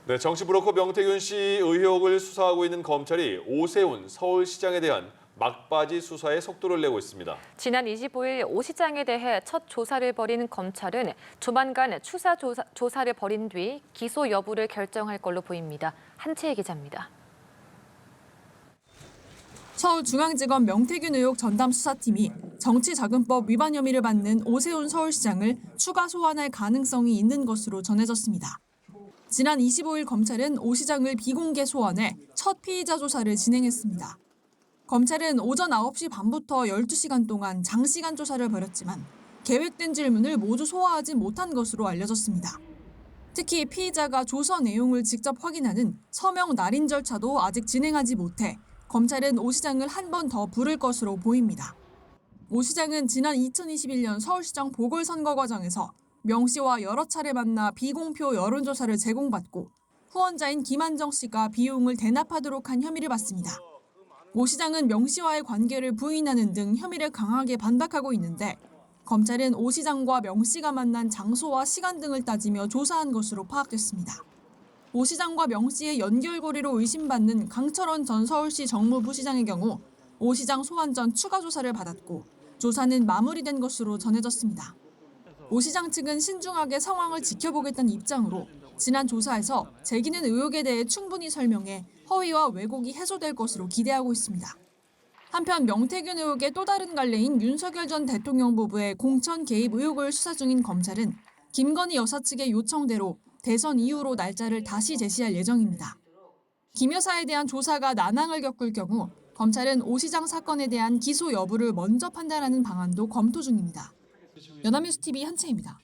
네, 정치 브로커 명태균 씨 의혹을 수사하고 있는 검찰이 오세훈 서울시장에 대한 막바지 수사에 속도를 내고 있습니다. 지난 25일 오 시장에 대해 첫 조사를 벌인 검찰은 조만간 추가 조사를 벌인 뒤 기소 여부를 결정할 걸로 보입니다. 한채희 기자입니다. 서울중앙지검 명태균 의혹 전담수사팀이 정치자금법 위반 혐의를 받는 오세훈 서울시장을 추가 소환할 가능성이 있는 것으로 전해졌습니다. 지난 25일 검찰은 오 시장을 비공개 소환해 첫 피의자 조사를 진행했습니다. 검찰은 오전 9시 반부터 12시간 동안 장시간 조사를 벌였지만 계획된 질문을 모두 소화하지 못한 것으로 알려졌습니다. 특히 피의자가 조서 내용을 직접 확인하는 서명 날인 절차도 아직 진행하지 못해 검찰은 오 시장을 한 번 더 부를 것으로 보입니다. 오 시장은 지난 2021년 서울시장 보궐선거 과정에서 명 씨와 여러 차례 만나 비공표 여론조사를 제공받고 후원자인 김한정 씨가 비용을 대납하도록 한 혐의를 받습니다. 오 시장은 명 씨와의 관계를 부인하는 등 혐의를 강하게 반박하고 있는데 검찰은 오 시장과 명 씨가 만난 장소와 시간 등을 따지며 조사한 것으로 파악됐습니다. 오 시장과 명 씨의 연결고리로 의심받는 강철원 전 서울시 정무부시장의 경우 오 시장 소환 전 추가 조사를 받았고 조사는 마무리된 것으로 전해졌습니다. 오 시장 측은 신중하게 상황을 지켜보겠다는 입장으로 지난 조사에서 제기는 의혹에 대해 충분히 설명해 허위와 왜곡이 해소될 것으로 기대하고 있습니다. 한편 명태균 의혹의 또 다른 갈래인 윤석열 전 대통령 부부의 공천 개입 의혹을 수사 중인 검찰은 김건희 여사 측의 요청대로 대선 이후로 날짜를 다시 제시할 예정입니다. 김 여사에 대한 조사가 난항을 겪을 경우 검찰은 오 시장 사건에 대한 기소 여부를 먼저 판단하는 방안도 검토 중입니다. 연합뉴스TV 한채입니다.